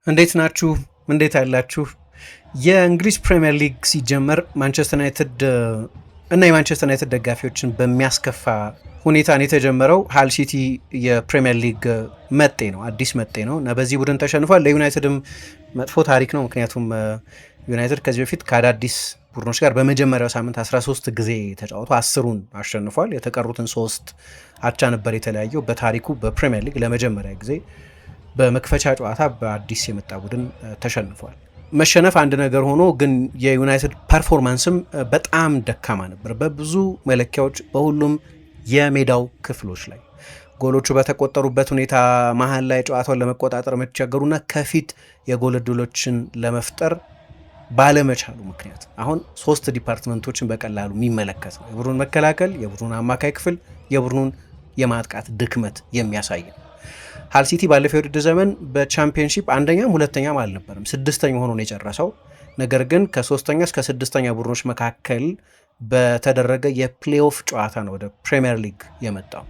እንዴት ናችሁ? እንዴት አላችሁ? የእንግሊዝ ፕሪምየር ሊግ ሲጀመር ማንቸስተር ዩናይትድ እና የማንቸስተር ዩናይትድ ደጋፊዎችን በሚያስከፋ ሁኔታ ነው የተጀመረው። ሃል ሲቲ የፕሪምየር ሊግ መጤ ነው፣ አዲስ መጤ ነው እና በዚህ ቡድን ተሸንፏል። ለዩናይትድም መጥፎ ታሪክ ነው። ምክንያቱም ዩናይትድ ከዚህ በፊት ከአዳዲስ ቡድኖች ጋር በመጀመሪያው ሳምንት 13 ጊዜ ተጫውቶ 10ን አሸንፏል። የተቀሩትን 3 አቻ ነበር የተለያየው። በታሪኩ በፕሪምየር ሊግ ለመጀመሪያ ጊዜ በመክፈቻ ጨዋታ በአዲስ የመጣ ቡድን ተሸንፏል። መሸነፍ አንድ ነገር ሆኖ ግን የዩናይትድ ፐርፎርማንስም በጣም ደካማ ነበር በብዙ መለኪያዎች፣ በሁሉም የሜዳው ክፍሎች ላይ ጎሎቹ በተቆጠሩበት ሁኔታ መሀል ላይ ጨዋታውን ለመቆጣጠር መቸገሩና ከፊት የጎል ዕድሎችን ለመፍጠር ባለመቻሉ ምክንያት አሁን 3 ዲፓርትመንቶችን በቀላሉ የሚመለከት ነው። የቡድኑን መከላከል፣ የቡድኑን አማካይ ክፍል፣ የቡድኑን የማጥቃት ድክመት የሚያሳይ ነው። ሃል ሲቲ ባለፈው የውድድር ዘመን በቻምፒየንሺፕ አንደኛም ሁለተኛም አልነበረም፣ 6ኛ ሆኖ ነው የጨረሰው። ነገር ግን ከ3ኛ እስከ 6ኛ ቡድኖች መካከል በተደረገ የፕሌኦፍ ጨዋታ ነው ወደ ፕሪሚየር ሊግ የመጣው።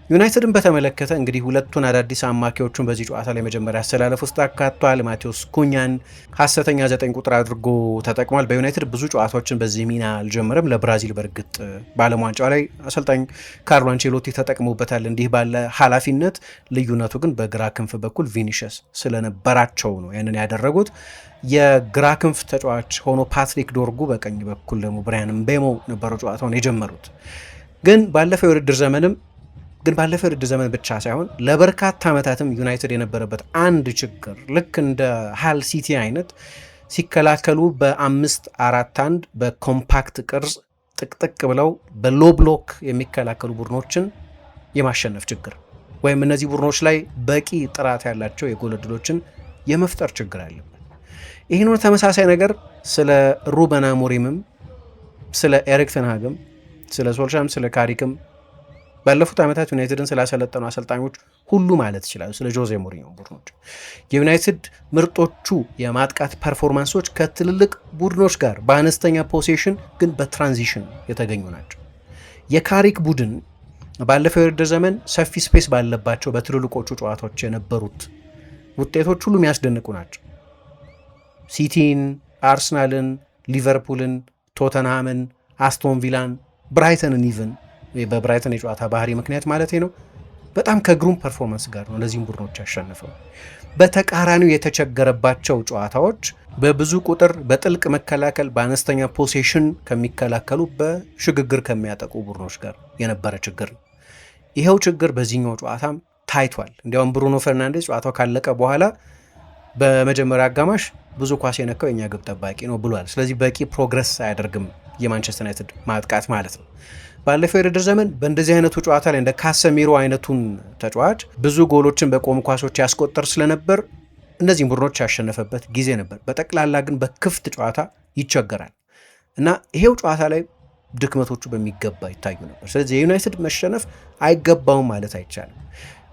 ዩናይትድን በተመለከተ እንግዲህ ሁለቱን አዳዲስ አማካዮቹን በዚህ ጨዋታ ላይ መጀመሪያ አሰላለፍ ውስጥ አካቷል። ማቴዎስ ኩኛን ሐሰተኛ 9 ቁጥር አድርጎ ተጠቅሟል። በዩናይትድ ብዙ ጨዋታዎችን በዚህ ሚና አልጀመረም። ለብራዚል በእርግጥ በዓለም ዋንጫው ላይ አሰልጣኝ ካርሎ አንቼሎቲ ተጠቅሞበታል እንዲህ ባለ ኃላፊነት። ልዩነቱ ግን በግራ ክንፍ በኩል ቪኒሽስ ስለነበራቸው ነው ያንን ያደረጉት። የግራ ክንፍ ተጫዋች ሆኖ ፓትሪክ ዶርጉ፣ በቀኝ በኩል ደግሞ ብራያን ምቤሞ ነበረው ጨዋታውን የጀመሩት። ግን ባለፈው የውድድር ዘመን ብቻ ሳይሆን ለበርካታ ዓመታትም ዩናይትድ የነበረበት አንድ ችግር ልክ እንደ ሃል ሲቲ አይነት ሲከላከሉ በ5-4-1 በኮምፓክት ቅርጽ ጥቅጥቅ ብለው በሎ ብሎክ የሚከላከሉ ቡድኖችን የማሸነፍ ችግር ወይም እነዚህ ቡድኖች ላይ በቂ ጥራት ያላቸው የጎል ዕድሎችን የመፍጠር ችግር አለበት። ይህን ተመሳሳይ ነገር ስለ ሩበን አሞሪምም ስለ ኤሪክ ተን ሃግም ስለ ሶልሻም ስለ ካሪክም ባለፉት ዓመታት ዩናይትድን ስላሰለጠኑ አሰልጣኞች ሁሉ ማለት ይችላሉ። ስለ ጆዜ ሞሪኞ ቡድኖች የዩናይትድ ምርጦቹ የማጥቃት ፐርፎርማንሶች ከትልልቅ ቡድኖች ጋር በአነስተኛ ፖሴሽን ግን በትራንዚሽን የተገኙ ናቸው። የካሪክ ቡድን ባለፈው የውድድር ዘመን ሰፊ ስፔስ ባለባቸው በትልልቆቹ ጨዋታዎች የነበሩት ውጤቶች ሁሉ የሚያስደንቁ ናቸው። ሲቲን፣ አርሰናልን፣ ሊቨርፑልን፣ ቶተንሃምን፣ አስቶን ቪላን፣ ብራይተንን ኢቨን በብራይተን የጨዋታ ባህሪ ምክንያት ማለት ነው በጣም ከግሩም ፐርፎርማንስ ጋር ነው እነዚህም ቡድኖች ያሸነፈው። በተቃራኒው የተቸገረባቸው ጨዋታዎች በብዙ ቁጥር በጥልቅ መከላከል በአነስተኛ ፖሴሽን ከሚከላከሉ በሽግግር ከሚያጠቁ ቡድኖች ጋር የነበረ ችግር ነው። ይኸው ችግር በዚህኛው ጨዋታም ታይቷል። እንዲያውም ብሩኖ ፈርናንዴዝ ጨዋታው ካለቀ በኋላ በመጀመሪያ አጋማሽ ብዙ ኳስ የነካው የኛ ግብ ጠባቂ ነው ብሏል። ስለዚህ በቂ ፕሮግረስ አያደርግም የማንቸስተር ዩናይትድ ማጥቃት ማለት ነው። ባለፈው የውድድር ዘመን በእንደዚህ አይነቱ ጨዋታ ላይ እንደ ካሰሚሮ አይነቱን ተጫዋች ብዙ ጎሎችን በቆሙ ኳሶች ያስቆጠር ስለነበር እነዚህም ቡድኖች ያሸነፈበት ጊዜ ነበር። በጠቅላላ ግን በክፍት ጨዋታ ይቸገራል እና ይሄው ጨዋታ ላይ ድክመቶቹ በሚገባ ይታዩ ነበር። ስለዚህ የዩናይትድ መሸነፍ አይገባውም ማለት አይቻልም።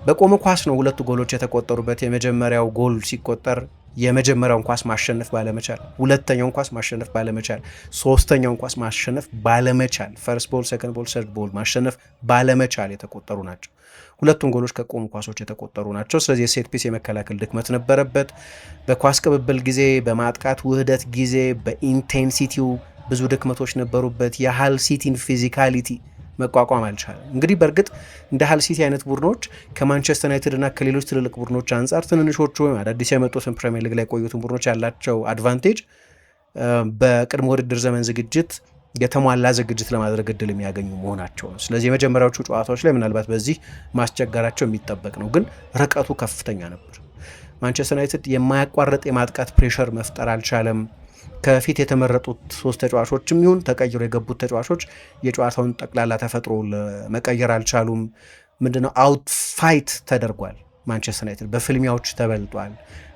በቆመ ኳስ ነው 2 ጎሎች የተቆጠሩበት። የመጀመሪያው ጎል ሲቆጠር የመጀመሪያውን ኳስ ማሸነፍ ባለመቻል፣ ሁለተኛውን ኳስ ማሸነፍ ባለመቻል፣ ሶስተኛውን ኳስ ማሸነፍ ባለመቻል፣ ፈርስት ቦል፣ ሰከንድ ቦል፣ ሰርድ ቦል ማሸነፍ ባለመቻል የተቆጠሩ ናቸው። ሁለቱም ጎሎች ከቆሙ ኳሶች የተቆጠሩ ናቸው። ስለዚህ የሴት ፒስ የመከላከል ድክመት ነበረበት። በኳስ ቅብብል ጊዜ፣ በማጥቃት ውህደት ጊዜ፣ በኢንቴንሲቲው ብዙ ድክመቶች ነበሩበት። የሃል ሲቲን ፊዚካሊቲ መቋቋም አልቻለም። እንግዲህ በእርግጥ እንደ ሃል ሲቲ አይነት ቡድኖች ከማንቸስተር ዩናይትድ እና ከሌሎች ትልልቅ ቡድኖች አንጻር ትንንሾቹ ወይም አዳዲስ የመጡትን ፕሪሚየር ሊግ ላይ ቆዩትን ቡድኖች ያላቸው አድቫንቴጅ በቅድመ ውድድር ዘመን ዝግጅት የተሟላ ዝግጅት ለማድረግ እድል የሚያገኙ መሆናቸው ነው። ስለዚህ የመጀመሪያዎቹ ጨዋታዎች ላይ ምናልባት በዚህ ማስቸገራቸው የሚጠበቅ ነው፣ ግን ርቀቱ ከፍተኛ ነበር። ማንቸስተር ዩናይትድ የማያቋርጥ የማጥቃት ፕሬሸር መፍጠር አልቻለም። ከፊት የተመረጡት 3 ተጫዋቾችም ይሁን ተቀይሮ የገቡት ተጫዋቾች የጨዋታውን ጠቅላላ ተፈጥሮ ለመቀየር አልቻሉም። ምንድነው አውት ፋይት ተደርጓል። ማንቸስተር ዩናይትድ በፍልሚያዎች ተበልጧል።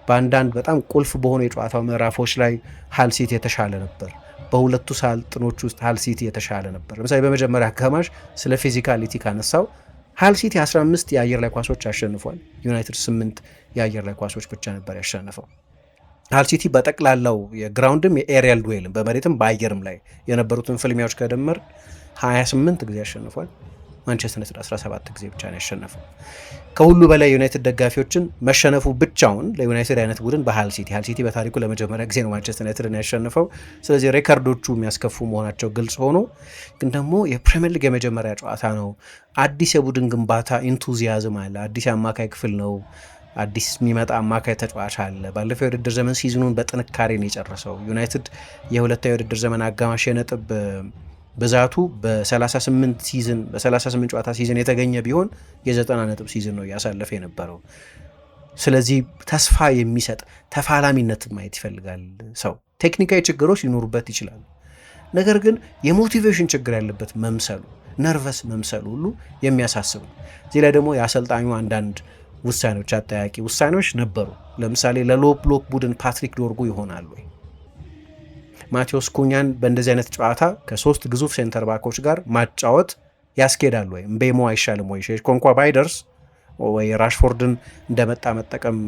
በአንዳንድ በጣም ቁልፍ በሆኑ የጨዋታው ምዕራፎች ላይ ሃል ሲቲ የተሻለ ነበር። በሁለቱ ሳጥኖች ውስጥ ሃል ሲቲ የተሻለ ነበር። ለምሳሌ በመጀመሪያ አጋማሽ ስለ ፊዚካሊቲ ካነሳው ሃል ሲቲ 15 የአየር ላይ ኳሶች አሸንፏል። ዩናይትድ 8 የአየር ላይ ኳሶች ብቻ ነበር ያሸነፈው። ሃል ሲቲ በጠቅላላው የግራውንድም የኤሪያል ዱዌልም በመሬትም በአየርም ላይ የነበሩትን ፍልሚያዎች ከደመር 28 ጊዜ አሸንፏል። ማንቸስተር ዩናይትድ 17 ጊዜ ብቻ ነው ያሸነፈው። ከሁሉ በላይ ዩናይትድ ደጋፊዎችን መሸነፉ ብቻውን ለዩናይትድ አይነት ቡድን በሃል ሲቲ በታሪኩ ለመጀመሪያ ጊዜ ነው ማንቸስተር ዩናይትድን ያሸነፈው። ስለዚህ ሬከርዶቹ የሚያስከፉ መሆናቸው ግልጽ ሆኖ ግን ደግሞ የፕሪሚየር ሊግ የመጀመሪያ ጨዋታ ነው። አዲስ የቡድን ግንባታ ኢንቱዚያዝም አለ። አዲስ የአማካይ ክፍል ነው። አዲስ የሚመጣ አማካይ ተጫዋች አለ። ባለፈው የውድድር ዘመን ሲዝኑን በጥንካሬ ነው የጨረሰው ዩናይትድ። የሁለተኛ የውድድር ዘመን አጋማሽ የነጥብ ብዛቱ በ38 ጨዋታ ሲዝን የተገኘ ቢሆን የ90 ነጥብ ሲዝን ነው እያሳለፈ የነበረው። ስለዚህ ተስፋ የሚሰጥ ተፋላሚነት ማየት ይፈልጋል ሰው። ቴክኒካዊ ችግሮች ሊኖሩበት ይችላሉ፣ ነገር ግን የሞቲቬሽን ችግር ያለበት መምሰሉ፣ ነርቨስ መምሰሉ ሁሉ የሚያሳስብ ነው። እዚህ ላይ ደግሞ የአሰልጣኙ አንዳንድ ውሳኔዎች፣ አጠያቂ ውሳኔዎች ነበሩ። ለምሳሌ ለሎ ብሎክ ቡድን ፓትሪክ ዶርጉ ይሆናል ወይ? ማቴዎስ ኩኛን በእንደዚህ አይነት ጨዋታ ከ3 ግዙፍ ሴንተር ባኮች ጋር ማጫወት ያስኬዳል ወይ? ምቤሞ አይሻልም ወይ? ሼሽኮንኳ ባይደርስ ወይ ራሽፎርድን እንደመጣ መጠቀም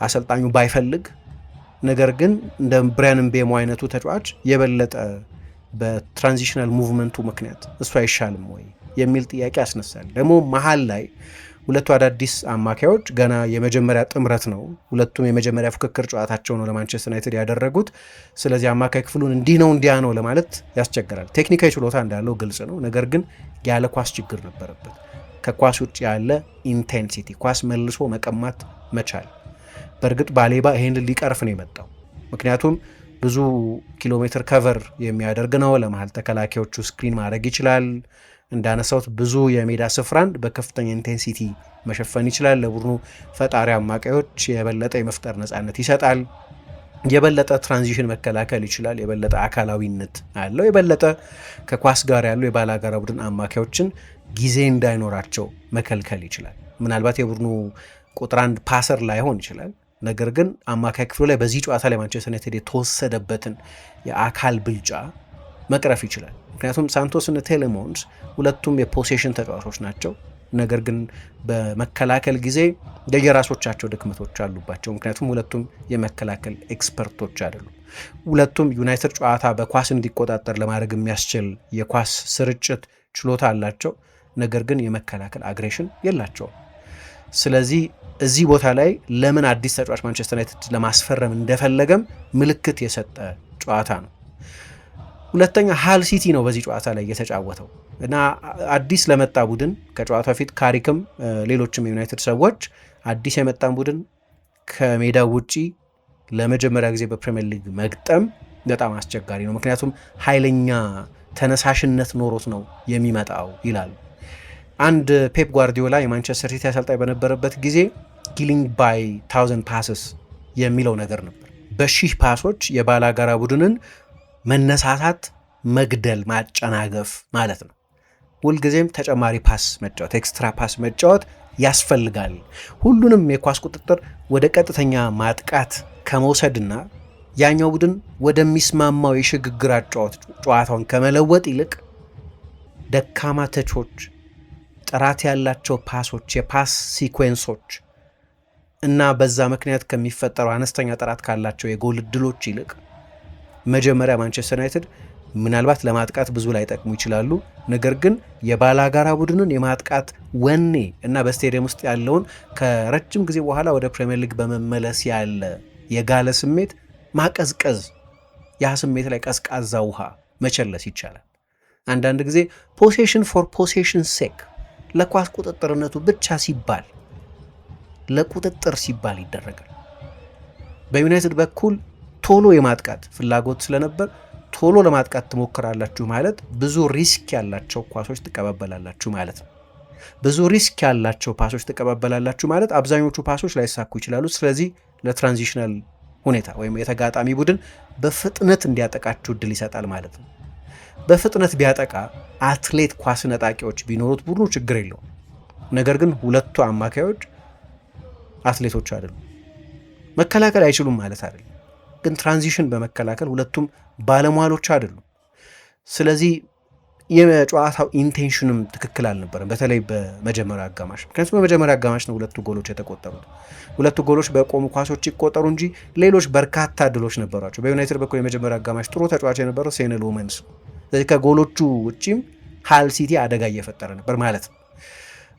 አሰልጣኙ ባይፈልግ፣ ነገር ግን እንደ ብሪያን ምቤሞ አይነቱ ተጫዋች የበለጠ በትራንዚሽናል ሙቭመንቱ ምክንያት እሱ አይሻልም ወይ የሚል ጥያቄ ያስነሳል። ደግሞ መሀል ላይ ሁለቱ አዳዲስ አማካዮች ገና የመጀመሪያ ጥምረት ነው። ሁለቱም የመጀመሪያ ፉክክር ጨዋታቸው ነው ለማንቸስተር ዩናይትድ ያደረጉት። ስለዚህ አማካይ ክፍሉን እንዲህ ነው እንዲያ ነው ለማለት ያስቸግራል። ቴክኒካዊ ችሎታ እንዳለው ግልጽ ነው፣ ነገር ግን ያለ ኳስ ችግር ነበረበት። ከኳስ ውጭ ያለ ኢንቴንሲቲ፣ ኳስ መልሶ መቀማት መቻል። በእርግጥ ባሌባ ይሄን ሊቀርፍ ነው የመጣው፣ ምክንያቱም ብዙ ኪሎ ሜትር ከቨር የሚያደርግ ነው። ለመሀል ተከላካዮቹ ስክሪን ማድረግ ይችላል። እንዳነሳውት ብዙ የሜዳ ስፍራን በከፍተኛ ኢንቴንሲቲ መሸፈን ይችላል። ለቡድኑ ፈጣሪ አማካዮች የበለጠ የመፍጠር ነፃነት ይሰጣል። የበለጠ ትራንዚሽን መከላከል ይችላል። የበለጠ አካላዊነት አለው። የበለጠ ከኳስ ጋር ያሉ የባላጋራ ቡድን አማካዮችን ጊዜ እንዳይኖራቸው መከልከል ይችላል። ምናልባት የቡድኑ ቁጥር 1 ፓሰር ላይሆን ይችላል፣ ነገር ግን አማካይ ክፍሉ ላይ በዚህ ጨዋታ ላይ ማንቸስተር ዩናይትድ የተወሰደበትን የአካል ብልጫ መቅረፍ ይችላል። ምክንያቱም ሳንቶስ እና ቴሌሞንስ ሁለቱም የፖሴሽን ተጫዋቾች ናቸው፣ ነገር ግን በመከላከል ጊዜ የየራሶቻቸው ድክመቶች አሉባቸው። ምክንያቱም ሁለቱም የመከላከል ኤክስፐርቶች አይደሉም። ሁለቱም ዩናይትድ ጨዋታ በኳስ እንዲቆጣጠር ለማድረግ የሚያስችል የኳስ ስርጭት ችሎታ አላቸው፣ ነገር ግን የመከላከል አግሬሽን የላቸውም። ስለዚህ እዚህ ቦታ ላይ ለምን አዲስ ተጫዋች ማንቸስተር ዩናይትድ ለማስፈረም እንደፈለገም ምልክት የሰጠ ጨዋታ ነው። ሁለተኛ ሃል ሲቲ ነው በዚህ ጨዋታ ላይ የተጫወተው እና አዲስ ለመጣ ቡድን ከጨዋታ ፊት ካሪክም ሌሎችም የዩናይትድ ሰዎች አዲስ የመጣን ቡድን ከሜዳው ውጪ ለመጀመሪያ ጊዜ በፕሪሚየር ሊግ መግጠም በጣም አስቸጋሪ ነው፣ ምክንያቱም ኃይለኛ ተነሳሽነት ኖሮት ነው የሚመጣው ይላሉ። አንድ ፔፕ ጓርዲዮላ የማንቸስተር ሲቲ አሰልጣኝ በነበረበት ጊዜ ኪሊንግ ባይ 1000 ፓስስ የሚለው ነገር ነበር። በሺህ ፓሶች የባላጋራ ቡድንን መነሳሳት፣ መግደል፣ ማጨናገፍ ማለት ነው። ሁልጊዜም ተጨማሪ ፓስ መጫወት፣ ኤክስትራ ፓስ መጫወት ያስፈልጋል። ሁሉንም የኳስ ቁጥጥር ወደ ቀጥተኛ ማጥቃት ከመውሰድና ያኛው ቡድን ወደሚስማማው የሽግግር አጫወት ጨዋታውን ከመለወጥ ይልቅ ደካማ ተቾች፣ ጥራት ያላቸው ፓሶች፣ የፓስ ሲኩዌንሶች እና በዛ ምክንያት ከሚፈጠሩ አነስተኛ ጥራት ካላቸው የጎል እድሎች ይልቅ መጀመሪያ ማንቸስተር ዩናይትድ ምናልባት ለማጥቃት ብዙ ላይ ጠቅሙ ይችላሉ፣ ነገር ግን የባላጋራ ቡድንን የማጥቃት ወኔ እና በስቴዲየም ውስጥ ያለውን ከረጅም ጊዜ በኋላ ወደ ፕሪሚየር ሊግ በመመለስ ያለ የጋለ ስሜት ማቀዝቀዝ፣ ያ ስሜት ላይ ቀዝቃዛ ውሃ መቸለስ ይቻላል። አንዳንድ ጊዜ ፖሴሽን ፎር ፖሴሽን ሴክ፣ ለኳስ ቁጥጥርነቱ ብቻ ሲባል ለቁጥጥር ሲባል ይደረጋል። በዩናይትድ በኩል ቶሎ የማጥቃት ፍላጎት ስለነበር ቶሎ ለማጥቃት ትሞክራላችሁ ማለት ብዙ ሪስክ ያላቸው ኳሶች ትቀባበላላችሁ ማለት ነው። ብዙ ሪስክ ያላቸው ፓሶች ትቀባበላላችሁ ማለት አብዛኞቹ ፓሶች ላይሳኩ ይችላሉ። ስለዚህ ለትራንዚሽናል ሁኔታ ወይም የተጋጣሚ ቡድን በፍጥነት እንዲያጠቃችሁ እድል ይሰጣል ማለት ነው። በፍጥነት ቢያጠቃ አትሌት ኳስ ነጣቂዎች ቢኖሩት ቡድኑ ችግር የለውም። ነገር ግን ሁለቱ አማካዮች አትሌቶች አይደሉም። መከላከል አይችሉም ማለት አይደለም፣ ግን ትራንዚሽን በመከላከል ሁለቱም ባለሟሎች አይደሉም። ስለዚህ የጨዋታው ኢንቴንሽንም ትክክል አልነበረም፣ በተለይ በመጀመሪያ አጋማሽ። ምክንያቱም በመጀመሪያ አጋማሽ ነው ሁለቱ ጎሎች የተቆጠሩት። ሁለቱ ጎሎች በቆሙ ኳሶች ይቆጠሩ እንጂ ሌሎች በርካታ ድሎች ነበሯቸው። በዩናይትድ በኩል የመጀመሪያ አጋማሽ ጥሩ ተጫዋች የነበረው ሴኔ ሎመንስ። ስለዚህ ከጎሎቹ ውጪም ሃል ሲቲ አደጋ እየፈጠረ ነበር ማለት ነው።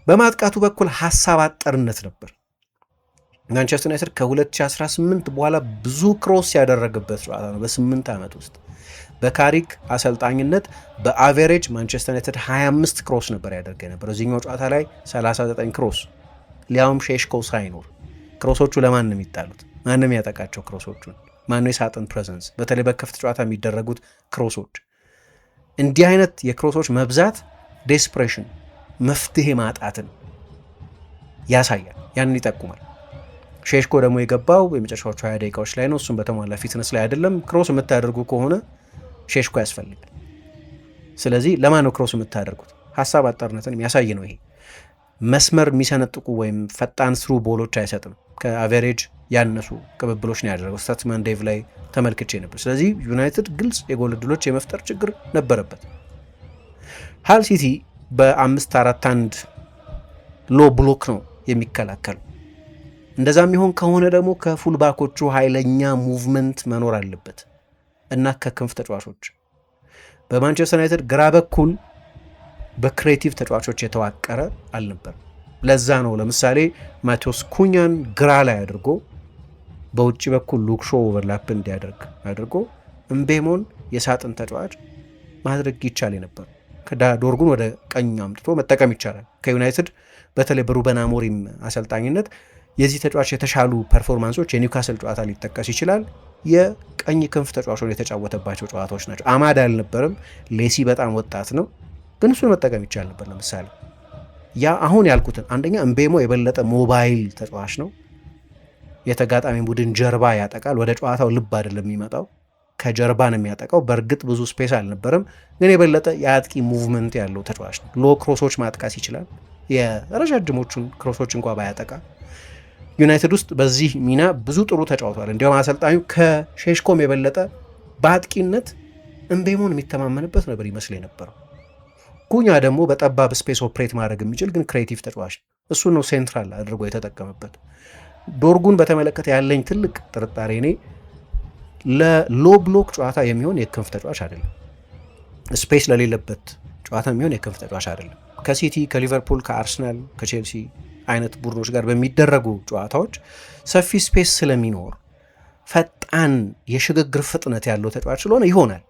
በማጥቃቱ በኩል ሀሳብ አጠርነት ነበር። ማንቸስተር ዩናይትድ ከ2018 በኋላ ብዙ ክሮስ ያደረገበት ጨዋታ ነው። በ8 ዓመት ውስጥ በካሪክ አሰልጣኝነት በአቬሬጅ ማንቸስተር ዩናይትድ 25 ክሮስ ነበር ያደርገ ነበር። እዚህኛው ጨዋታ ላይ 39 ክሮስ፣ ሊያውም ሼሽኮ ሳይኖር። ክሮሶቹ ለማን ነው የሚጣሉት? ማንም ያጠቃቸው ክሮሶቹን? ማነው የሳጥን ፕሬዘንስ? በተለይ በክፍት ጨዋታ የሚደረጉት ክሮሶች። እንዲህ አይነት የክሮሶች መብዛት ዴስፕሬሽን፣ መፍትሄ ማጣትን ያሳያል፣ ያንን ይጠቁማል። ሼሽኮ ደግሞ የገባው የመጨረሻዎቹ 20 ደቂቃዎች ላይ ነው። እሱም በተሟላ ፊትነስ ላይ አይደለም። ክሮስ የምታደርጉ ከሆነ ሼሽኮ ያስፈልጋል። ስለዚህ ለማን ነው ክሮስ የምታደርጉት? ሀሳብ አጠርነትን የሚያሳይ ነው። ይሄ መስመር የሚሰነጥቁ ወይም ፈጣን ስሩ ቦሎች አይሰጥም። ከአቬሬጅ ያነሱ ቅብብሎች ነው ያደረገው። ስታትስማን ዴቭ ላይ ተመልክቼ ነበር። ስለዚህ ዩናይትድ ግልጽ የጎል ዕድሎች የመፍጠር ችግር ነበረበት። ሃል ሲቲ በ5-4-1 ሎ ብሎክ ነው የሚከላከሉ። እንደዛ የሚሆን ከሆነ ደግሞ ከፉልባኮቹ ኃይለኛ ሙቭመንት መኖር አለበት እና ከክንፍ ተጫዋቾች። በማንቸስተር ዩናይትድ ግራ በኩል በክሬቲቭ ተጫዋቾች የተዋቀረ አልነበር። ለዛ ነው ለምሳሌ ማቴዎስ ኩኛን ግራ ላይ አድርጎ በውጭ በኩል ሉክሾ ኦቨርላፕ እንዲያደርግ አድርጎ እምቤሞን የሳጥን ተጫዋች ማድረግ ይቻል ነበር። ዶርጉን ወደ ቀኝ አምጥቶ መጠቀም ይቻላል። ከዩናይትድ በተለይ በሩበን አሞሪም አሰልጣኝነት የዚህ ተጫዋች የተሻሉ ፐርፎርማንሶች የኒውካስል ጨዋታ ሊጠቀስ ይችላል። የቀኝ ክንፍ ተጫዋቾች የተጫወተባቸው ጨዋታዎች ናቸው። አማድ አልነበረም። ሌሲ በጣም ወጣት ነው፣ ግን እሱን መጠቀም ይቻል ነበር። ለምሳሌ ያ አሁን ያልኩትን አንደኛ እምቤሞ የበለጠ ሞባይል ተጫዋች ነው። የተጋጣሚ ቡድን ጀርባ ያጠቃል። ወደ ጨዋታው ልብ አይደለም የሚመጣው፣ ከጀርባ ነው የሚያጠቃው። በእርግጥ ብዙ ስፔስ አልነበረም፣ ግን የበለጠ የአጥቂ ሙቭመንት ያለው ተጫዋች ነው። ሎ ክሮሶች ማጥቃት ይችላል። የረጃጅሞቹን ክሮሶች እንኳ ባያጠቃ ዩናይትድ ውስጥ በዚህ ሚና ብዙ ጥሩ ተጫውቷል። እንዲያውም አሰልጣኙ ከሼሽኮም የበለጠ በአጥቂነት እምቤሞን የሚተማመንበት ነበር ይመስል የነበረው። ኩኛ ደግሞ በጠባብ ስፔስ ኦፕሬት ማድረግ የሚችል ግን ክሬቲቭ ተጫዋች፣ እሱ ነው ሴንትራል አድርጎ የተጠቀመበት። ዶርጉን በተመለከተ ያለኝ ትልቅ ጥርጣሬ እኔ ለሎ ብሎክ ጨዋታ የሚሆን የክንፍ ተጫዋች አይደለም። ስፔስ ለሌለበት ጨዋታ የሚሆን የክንፍ ተጫዋች አይደለም። ከሲቲ፣ ከሊቨርፑል፣ ከአርሰናል፣ ከቼልሲ አይነት ቡድኖች ጋር በሚደረጉ ጨዋታዎች ሰፊ ስፔስ ስለሚኖር ፈጣን የሽግግር ፍጥነት ያለው ተጫዋች ስለሆነ ይሆናል።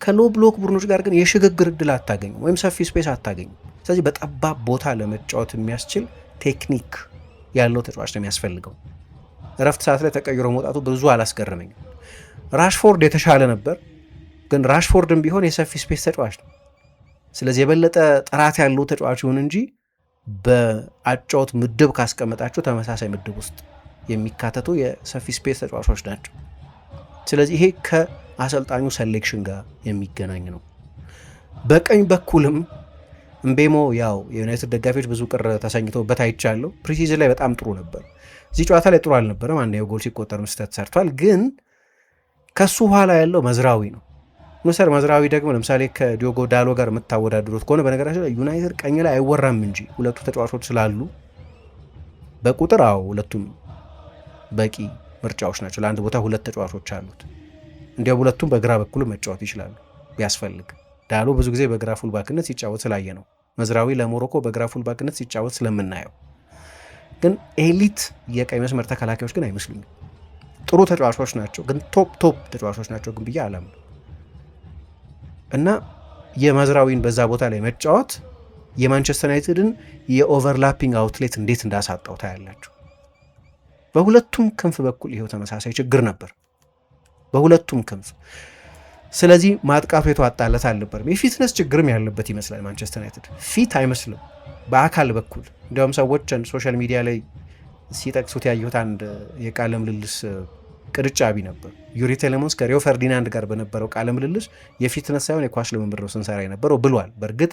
ከሎ ብሎክ ቡድኖች ጋር ግን የሽግግር እድል አታገኙም ወይም ሰፊ ስፔስ አታገኙም። ስለዚህ በጠባብ ቦታ ለመጫወት የሚያስችል ቴክኒክ ያለው ተጫዋች ነው የሚያስፈልገው። እረፍት ሰዓት ላይ ተቀይሮ መውጣቱ ብዙ አላስገረመኝም። ራሽፎርድ የተሻለ ነበር፣ ግን ራሽፎርድም ቢሆን የሰፊ ስፔስ ተጫዋች ነው። ስለዚህ የበለጠ ጥራት ያለው ተጫዋች ይሁን እንጂ በአጫወት ምድብ ካስቀመጣቸው ተመሳሳይ ምድብ ውስጥ የሚካተቱ የሰፊ ስፔስ ተጫዋቾች ናቸው። ስለዚህ ይሄ ከአሰልጣኙ ሴሌክሽን ጋር የሚገናኝ ነው። በቀኝ በኩልም እምቤሞ ያው የዩናይትድ ደጋፊዎች ብዙ ቅር ተሰኝተውበት አይቻለሁ። ፕሪሲዝን ላይ በጣም ጥሩ ነበር። እዚህ ጨዋታ ላይ ጥሩ አልነበረም። አንደኛው ጎል ሲቆጠር ስህተት ሰርቷል። ግን ከሱ ኋላ ያለው መዝራዊ ነው። ኑሰር መዝራዊ ደግሞ ለምሳሌ ከዲዮጎ ዳሎ ጋር የምታወዳድሩት ከሆነ በነገራችን ላይ ዩናይትድ ቀኝ ላይ አይወራም እንጂ ሁለቱ ተጫዋቾች ስላሉ በቁጥር ሁለቱም በቂ ምርጫዎች ናቸው። ለአንድ ቦታ ሁለት ተጫዋቾች አሉት። እንዲያው ሁለቱም በግራ በኩል መጫወት ይችላሉ ቢያስፈልግ። ዳሎ ብዙ ጊዜ በግራ ፉልባክነት ሲጫወት ስላየ ነው። መዝራዊ ለሞሮኮ በግራ ፉልባክነት ሲጫወት ስለምናየው። ግን ኤሊት የቀኝ መስመር ተከላካዮች ግን አይመስሉኝም። ጥሩ ተጫዋቾች ናቸው፣ ግን ቶፕ ተጫዋቾች ናቸው ግን ብዬ አላምነው እና የመዝራዊን በዛ ቦታ ላይ መጫወት የማንቸስተር ዩናይትድን የኦቨርላፒንግ አውትሌት እንዴት እንዳሳጣው ታያላችሁ። በሁለቱም ክንፍ በኩል ይሄው ተመሳሳይ ችግር ነበር፣ በሁለቱም ክንፍ። ስለዚህ ማጥቃቱ የተዋጣለት አልነበርም። የፊትነስ ችግርም ያለበት ይመስላል ማንቸስተር ዩናይትድ። ፊት አይመስልም በአካል በኩል። እንዲያውም ሰዎች ሶሻል ሚዲያ ላይ ሲጠቅሱት ያየሁት አንድ የቃለ ምልልስ ቅርጫቢ ነበር። ዩሪ ቴሌሞንስ ከሪዮ ፈርዲናንድ ጋር በነበረው ቃለ ምልልስ የፊትነስ ሳይሆን የኳስ ልምምድ ነው ስንሰራ የነበረው ብሏል። በእርግጥ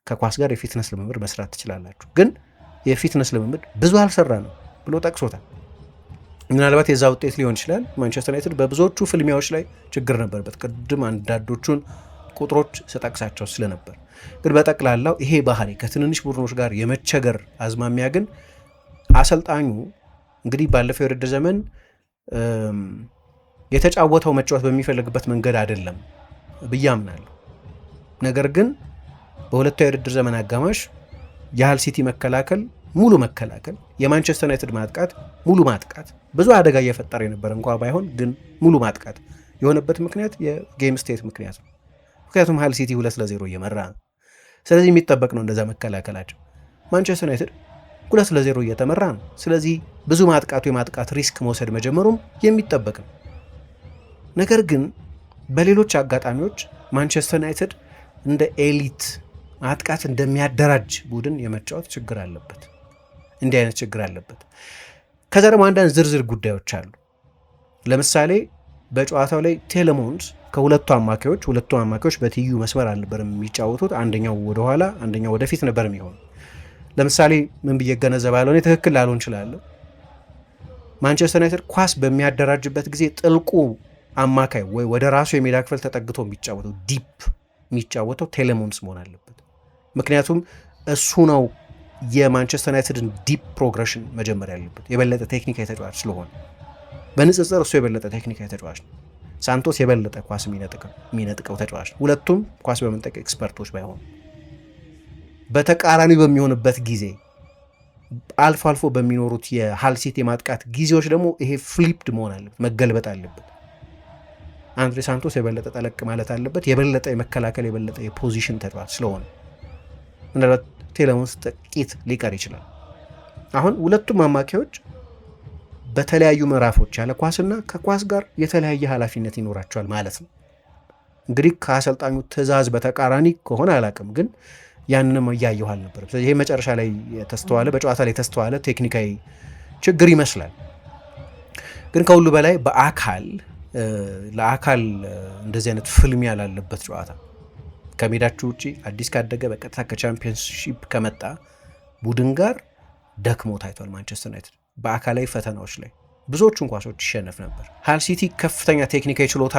ከኳስ ጋር የፊትነስ ልምምድ መስራት ትችላላችሁ፣ ግን የፊትነስ ልምምድ ብዙ አልሰራ ነው ብሎ ጠቅሶታል። ምናልባት የዛ ውጤት ሊሆን ይችላል። ማንቸስተር ዩናይትድ በብዙዎቹ ፍልሚያዎች ላይ ችግር ነበርበት። ቅድም አንዳንዶቹን ቁጥሮች ስጠቅሳቸው ስለነበር፣ ግን በጠቅላላው ይሄ ባህሪ ከትንንሽ ቡድኖች ጋር የመቸገር አዝማሚያ ግን አሰልጣኙ እንግዲህ ባለፈው የውድድር ዘመን የተጫወተው መጫወት በሚፈልግበት መንገድ አይደለም ብዬ አምናለሁ። ነገር ግን በሁለቱ የውድድር ዘመን አጋማሽ የሃል ሲቲ መከላከል ሙሉ መከላከል፣ የማንቸስተር ዩናይትድ ማጥቃት ሙሉ ማጥቃት፣ ብዙ አደጋ እየፈጠረ የነበረ እንኳ ባይሆን ግን ሙሉ ማጥቃት የሆነበት ምክንያት የጌም ስቴት ምክንያት ነው። ምክንያቱም ሃል ሲቲ 2-0 እየመራ ነው። ስለዚህ የሚጠበቅ ነው እንደዛ መከላከላቸው። ማንቸስተር ዩናይትድ 2-0 እየተመራ ነው። ስለዚህ ብዙ ማጥቃቱ የማጥቃት ሪስክ መውሰድ መጀመሩም የሚጠበቅ ነው። ነገር ግን በሌሎች አጋጣሚዎች ማንቸስተር ዩናይትድ እንደ ኤሊት ማጥቃት እንደሚያደራጅ ቡድን የመጫወት ችግር አለበት። እንዲህ አይነት ችግር አለበት። ከዛ ደግሞ አንዳንድ ዝርዝር ጉዳዮች አሉ። ለምሳሌ በጨዋታው ላይ ቴሌሞንስ ከሁለቱ አማካዮች በትይዩ መስመር አልነበረም የሚጫወቱት። አንደኛው ወደኋላ አንደኛው ወደፊት ነበር የሚሆኑ። ለምሳሌ ምን ብዬ እገነዘባለሁ፣ እኔ ትክክል ላልሆን እችላለሁ። ማንቸስተር ዩናይትድ ኳስ በሚያደራጅበት ጊዜ ጥልቁ አማካይ ወይ ወደ ራሱ የሜዳ ክፍል ተጠግቶ የሚጫወተው ዲፕ የሚጫወተው ቴሌሞንስ መሆን አለበት። ምክንያቱም እሱ ነው የማንቸስተር ዩናይትድን ዲፕ ፕሮግሬሽን መጀመር ያለበት። የበለጠ ቴክኒካዊ ተጫዋች ስለሆነ በንጽጽር እሱ የበለጠ ቴክኒካዊ ተጫዋች ነው። ሳንቶስ የበለጠ ኳስ የሚነጥቀው ተጫዋች ነው። ሁለቱም ኳስ በመንጠቅ ኤክስፐርቶች ባይሆኑ፣ በተቃራኒ በሚሆንበት ጊዜ አልፎ አልፎ በሚኖሩት የሃል ሲቲ የማጥቃት ጊዜዎች ደግሞ ይሄ ፍሊፕድ መሆን አለበት፣ መገልበጥ አለበት። አንድሬ ሳንቶስ የበለጠ ጠለቅ ማለት አለበት። የበለጠ የመከላከል የበለጠ የፖዚሽን ተጫዋች ስለሆነ ምናልባት ቴሌሞንስ ጥቂት ሊቀር ይችላል። አሁን ሁለቱም አማካዮች በተለያዩ ምዕራፎች ያለ ኳስና ከኳስ ጋር የተለያየ ኃላፊነት ይኖራቸዋል ማለት ነው። እንግዲህ ከአሰልጣኙ ትዕዛዝ በተቃራኒ ከሆነ አላቅም፣ ግን ያንንም እያየሁ አልነበረም። ስለዚህ ይሄ መጨረሻ ላይ የተስተዋለ በጨዋታ ላይ የተስተዋለ ቴክኒካዊ ችግር ይመስላል። ግን ከሁሉ በላይ ለአካል እንደዚህ አይነት ፍልሚያ ላለበት ጨዋታ ከሜዳችሁ ውጭ አዲስ ካደገ በቀጥታ ከቻምፒየንሺፕ ከመጣ ቡድን ጋር ደክሞ ታይቷል። ማንቸስተር ዩናይትድ በአካላዊ ፈተናዎች ላይ ብዙዎቹን ኳሶች ይሸነፍ ነበር። ሃል ሲቲ ከፍተኛ ቴክኒካዊ ችሎታ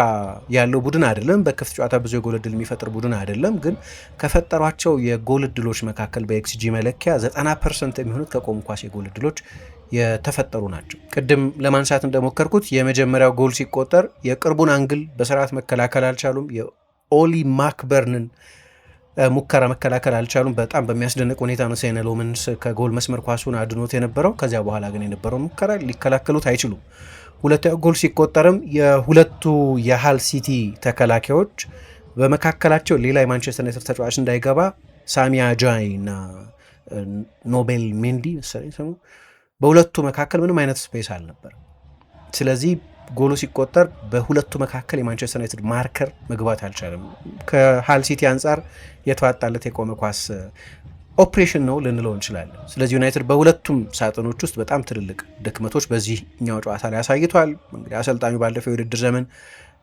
ያለው ቡድን አይደለም። በክፍት ጨዋታ ብዙ የጎል ዕድል የሚፈጥር ቡድን አይደለም። ግን ከፈጠሯቸው የጎል ዕድሎች መካከል በኤክስጂ መለኪያ 90% የሚሆኑት ከቆሙ ኳስ የጎል ዕድሎች የተፈጠሩ ናቸው። ቅድም ለማንሳት እንደሞከርኩት የመጀመሪያው ጎል ሲቆጠር የቅርቡን አንግል በስርዓት መከላከል አልቻሉም። የኦሊ ማክበርንን ሙከራ መከላከል አልቻሉም። በጣም በሚያስደንቅ ሁኔታ ነው ሴነ ሎመንስ ከጎል መስመር ኳሱን አድኖት የነበረው። ከዚያ በኋላ ግን የነበረውን ሙከራ ሊከላከሉት አይችሉም። ሁለተኛው ጎል ሲቆጠርም የሁለቱ የሃል ሲቲ ተከላካዮች በመካከላቸው ሌላ የማንቸስተር ዩናይትድ ተጫዋች እንዳይገባ ሳሚ አጃይ እና ኖቤል ሜንዲ መሰለኝ ስሙ፣ በሁለቱ መካከል ምንም አይነት ስፔስ አልነበረም። ስለዚህ ጎሉ ሲቆጠር በሁለቱ መካከል የማንቸስተር ዩናይትድ ማርከር መግባት አልቻለም። ከሃል ሲቲ አንጻር የተዋጣለት የቆመ ኳስ ኦፕሬሽን ነው ልንለው እንችላለን። ስለዚህ ዩናይትድ በሁለቱም ሳጥኖች ውስጥ በጣም ትልልቅ ድክመቶች በዚህኛው ጨዋታ ላይ አሳይቷል። እንግዲህ አሰልጣኙ ባለፈው የውድድር ዘመን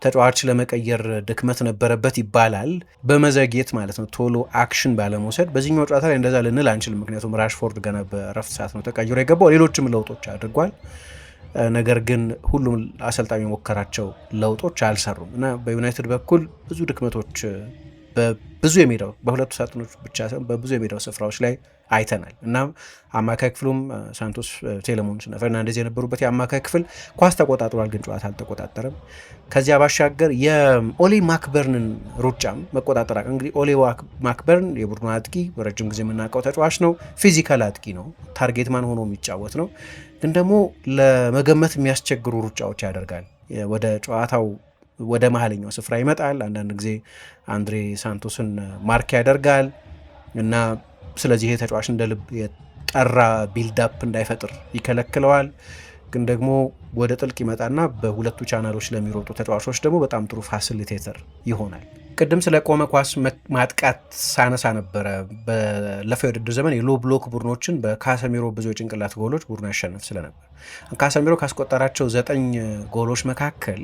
ተጫዋች ለመቀየር ድክመት ነበረበት ይባላል፣ በመዘግየት ማለት ነው፣ ቶሎ አክሽን ባለመውሰድ። በዚህኛው ጨዋታ ላይ እንደዛ ልንል አንችልም፣ ምክንያቱም ራሽፎርድ ገና በረፍት ሰዓት ነው ተቀይሮ የገባው። ሌሎችም ለውጦች አድርጓል። ነገር ግን ሁሉም አሰልጣኙ የሞከራቸው ለውጦች አልሰሩም እና በዩናይትድ በኩል ብዙ ድክመቶች በብዙ የሜዳው በሁለቱ ሳጥኖች ብቻ ሳይሆን በብዙ የሜዳው ስፍራዎች ላይ አይተናል። እና አማካይ ክፍሉም ሳንቶስ፣ ቴሌሞንስ እና ፈርናንዴዝ የነበሩበት የአማካይ ክፍል ኳስ ተቆጣጥሯል፣ ግን ጨዋታ አልተቆጣጠረም። ከዚያ ባሻገር የኦሊ ማክበርንን ሩጫም መቆጣጠር እንግዲህ ኦሊ ማክበርን የቡድኑ አጥቂ በረጅም ጊዜ የምናውቀው ተጫዋች ነው። ፊዚካል አጥቂ ነው። ታርጌት ማን ሆኖ የሚጫወት ነው። ግን ደግሞ ለመገመት የሚያስቸግሩ ሩጫዎች ያደርጋል። ወደ ጨዋታው ወደ መሀለኛው ስፍራ ይመጣል። አንዳንድ ጊዜ አንድሬ ሳንቶስን ማርክ ያደርጋል እና ስለዚህ ይሄ ተጫዋች እንደ ልብ የጠራ ቢልዳፕ እንዳይፈጥር ይከለክለዋል። ግን ደግሞ ወደ ጥልቅ ይመጣና በሁለቱ ቻናሎች ለሚሮጡ ተጫዋቾች ደግሞ በጣም ጥሩ ፋሲሊቴተር ይሆናል። ቅድም ስለ ቆመ ኳስ ማጥቃት ሳነሳ ነበረ። ባለፈው የውድድር ዘመን የሎ ብሎክ ቡድኖችን በካሰሚሮ ብዙ የጭንቅላት ጎሎች ቡድኑ ያሸነፍ ስለነበር ካሰሚሮ ካስቆጠራቸው 9 ጎሎች መካከል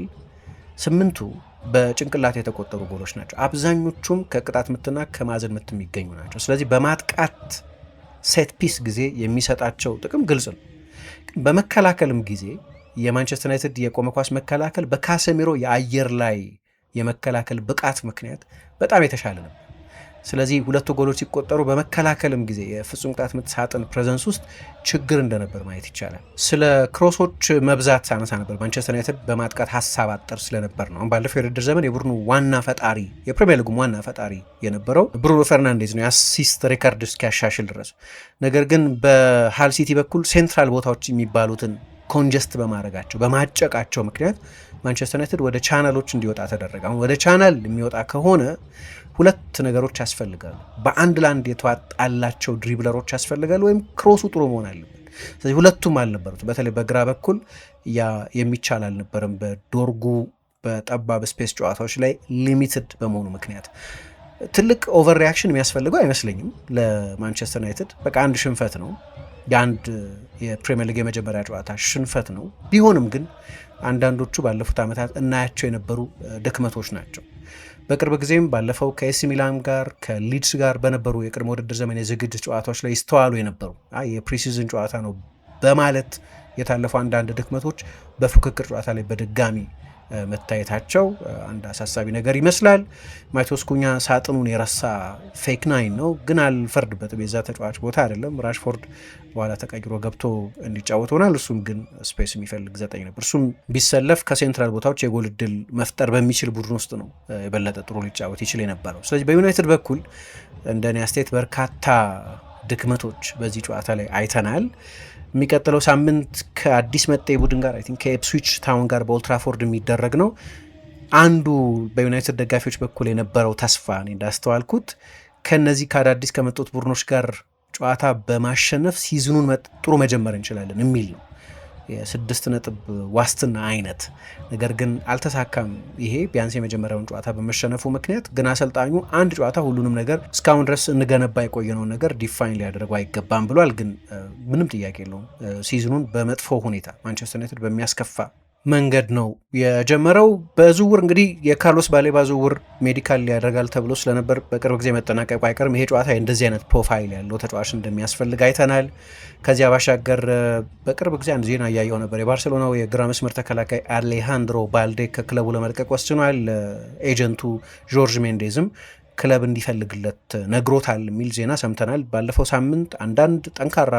8ቱ በጭንቅላት የተቆጠሩ ጎሎች ናቸው። አብዛኞቹም ከቅጣት ምትና ከማዕዘን ምት የሚገኙ ናቸው። ስለዚህ በማጥቃት ሴት ፒስ ጊዜ የሚሰጣቸው ጥቅም ግልጽ ነው። በመከላከልም ጊዜ የማንቸስተር ዩናይትድ የቆመ ኳስ መከላከል በካሰሚሮ የአየር ላይ የመከላከል ብቃት ምክንያት በጣም የተሻለ ነበር። ስለዚህ ሁለቱ ጎሎች ሲቆጠሩ በመከላከልም ጊዜ የፍጹም ቅጣት ምት ሳጥን ፕሬዘንስ ውስጥ ችግር እንደነበር ማየት ይቻላል። ስለ ክሮሶች መብዛት ሳነሳ ነበር። ማንቸስተር ዩናይትድ በማጥቃት ሀሳብ አጠር ስለነበር ነው። አሁን ባለፈው የውድድር ዘመን የቡድኑ ዋና ፈጣሪ የፕሪሚየር ሊጉም ዋና ፈጣሪ የነበረው ብሩኖ ፈርናንዴዝ ነው የአሲስት ሪከርድ እስኪያሻሽል ድረስ። ነገር ግን በሃል ሲቲ በኩል ሴንትራል ቦታዎች የሚባሉትን ኮንጀስት በማድረጋቸው በማጨቃቸው ምክንያት ማንቸስተር ዩናይትድ ወደ ቻናሎች እንዲወጣ ተደረገ። አሁን ወደ ቻናል የሚወጣ ከሆነ ሁለት ነገሮች ያስፈልጋሉ። በአንድ ላንድ የተዋጣላቸው ድሪብለሮች ያስፈልጋሉ፣ ወይም ክሮሱ ጥሩ መሆን አለበት። ስለዚህ ሁለቱም አልነበሩት። በተለይ በግራ በኩል ያ የሚቻል አልነበረም። በዶርጉ በጠባብ ስፔስ ጨዋታዎች ላይ ሊሚትድ በመሆኑ ምክንያት ትልቅ ኦቨር ሪያክሽን የሚያስፈልገው አይመስለኝም ለማንቸስተር ዩናይትድ። በቃ አንድ ሽንፈት ነው፣ የአንድ የፕሪሚየር ሊግ የመጀመሪያ ጨዋታ ሽንፈት ነው። ቢሆንም ግን አንዳንዶቹ ባለፉት ዓመታት እናያቸው የነበሩ ድክመቶች ናቸው። በቅርብ ጊዜም ባለፈው ከኤሲ ሚላን ጋር ከሊድስ ጋር በነበሩ የቅድመ ውድድር ዘመን የዝግጅት ጨዋታዎች ላይ ይስተዋሉ የነበሩ የፕሪሲዝን ጨዋታ ነው በማለት የታለፉ አንዳንድ ድክመቶች በፉክክር ጨዋታ ላይ በድጋሚ መታየታቸው አንድ አሳሳቢ ነገር ይመስላል። ማቴዎስ ኩኛ ሳጥኑን የረሳ ፌክ ናይን ነው፣ ግን አልፈርድበትም። የዛ ተጫዋች ቦታ አይደለም። ራሽፎርድ በኋላ ተቀይሮ ገብቶ እንዲጫወት ሆናል። እሱም ግን ስፔስ የሚፈልግ 9 ነበር። እሱም ቢሰለፍ ከሴንትራል ቦታዎች የጎል እድል መፍጠር በሚችል ቡድን ውስጥ ነው የበለጠ ጥሩ ሊጫወት ይችል የነበረው። ስለዚህ በዩናይትድ በኩል እንደኔ አስተያየት በርካታ ድክመቶች በዚህ ጨዋታ ላይ አይተናል። የሚቀጥለው ሳምንት ከአዲስ መጤ ቡድን ጋር ከኢፕስዊች ታውን ጋር በኦልትራፎርድ የሚደረግ ነው። አንዱ በዩናይትድ ደጋፊዎች በኩል የነበረው ተስፋ እኔ እንዳስተዋልኩት ከነዚህ ከአዳዲስ ከመጡት ቡድኖች ጋር ጨዋታ በማሸነፍ ሲዝኑን ጥሩ መጀመር እንችላለን የሚል ነው። የ6 ነጥብ ዋስትና አይነት ነገር ግን አልተሳካም። ይሄ ቢያንስ የመጀመሪያውን ጨዋታ በመሸነፉ ምክንያት ግን አሰልጣኙ አንድ ጨዋታ ሁሉንም ነገር እስካሁን ድረስ እንገነባ የቆየነውን ነገር ዲፋይን ሊያደርገው አይገባም ብሏል። ግን ምንም ጥያቄ የለውም ሲዝኑን በመጥፎ ሁኔታ ማንቸስተር ዩናይትድ በሚያስከፋ መንገድ ነው የጀመረው። በዝውውር እንግዲህ የካርሎስ ባሌባ ዝውውር ሜዲካል ያደርጋል ተብሎ ስለነበር በቅርብ ጊዜ መጠናቀቁ አይቀርም። ይሄ ጨዋታ እንደዚህ አይነት ፕሮፋይል ያለው ተጫዋች እንደሚያስፈልግ አይተናል። ከዚያ ባሻገር በቅርብ ጊዜ አንድ ዜና እያየው ነበር። የባርሴሎናው የግራ መስመር ተከላካይ አሌሃንድሮ ባልዴ ከክለቡ ለመልቀቅ ወስኗል። ኤጀንቱ ጆርጅ ሜንዴዝም ክለብ እንዲፈልግለት ነግሮታል የሚል ዜና ሰምተናል። ባለፈው ሳምንት አንዳንድ ጠንካራ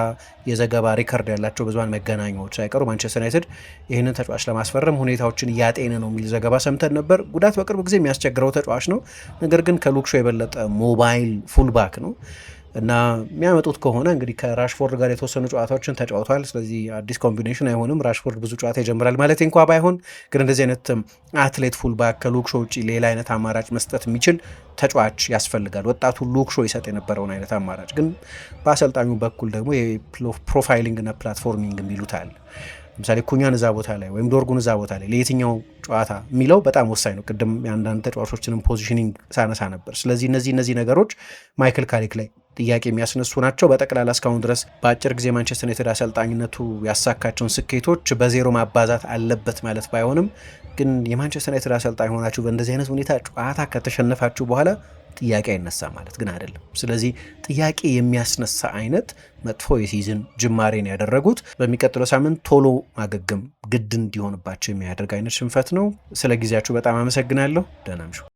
የዘገባ ሪከርድ ያላቸው ብዙሃን መገናኛዎች ሳይቀሩ ማንቸስተር ዩናይትድ ይህንን ተጫዋች ለማስፈረም ሁኔታዎችን እያጤነ ነው የሚል ዘገባ ሰምተን ነበር። ጉዳት በቅርብ ጊዜ የሚያስቸግረው ተጫዋች ነው፣ ነገር ግን ከሉክሾ የበለጠ ሞባይል ፉልባክ ነው እና የሚያመጡት ከሆነ እንግዲህ ከራሽፎርድ ጋር የተወሰኑ ጨዋታዎችን ተጫውቷል። ስለዚህ አዲስ ኮምቢኔሽን አይሆንም። ራሽፎርድ ብዙ ጨዋታ ይጀምራል ማለት እንኳ ባይሆን ግን እንደዚህ አይነት አትሌት ፉልባክ ከሉክሾ ውጭ ሌላ አይነት አማራጭ መስጠት የሚችል ተጫዋች ያስፈልጋል። ወጣቱ ሉክሾ ይሰጥ የነበረውን አይነት አማራጭ ግን በአሰልጣኙ በኩል ደግሞ የፕሮፋይሊንግ እና ፕላትፎርሚንግ የሚሉት አለ። ለምሳሌ ኩኛን እዛ ቦታ ላይ ወይም ዶርጉን እዛ ቦታ ላይ ለየትኛው ጨዋታ የሚለው በጣም ወሳኝ ነው። ቅድም የአንዳንድ ተጫዋቾችንም ፖዚሽኒንግ ሳነሳ ነበር። ስለዚህ እነዚህ ነገሮች ማይክል ካሪክ ላይ ጥያቄ የሚያስነሱ ናቸው። በጠቅላላ እስካሁን ድረስ በአጭር ጊዜ ማንቸስተር ዩናይትድ አሰልጣኝነቱ ያሳካቸውን ስኬቶች በዜሮ ማባዛት አለበት ማለት ባይሆንም ግን የማንቸስተር ዩናይትድ አሰልጣኝ ሆናችሁ በእንደዚህ አይነት ሁኔታ ጨዋታ ከተሸነፋችሁ በኋላ ጥያቄ አይነሳ ማለት ግን አይደለም። ስለዚህ ጥያቄ የሚያስነሳ አይነት መጥፎ የሲዝን ጅማሬን ያደረጉት በሚቀጥለው ሳምንት ቶሎ ማገገም ግድ እንዲሆንባቸው የሚያደርግ አይነት ሽንፈት ነው። ስለ ጊዜያችሁ በጣም አመሰግናለሁ። ደህና እምሹ።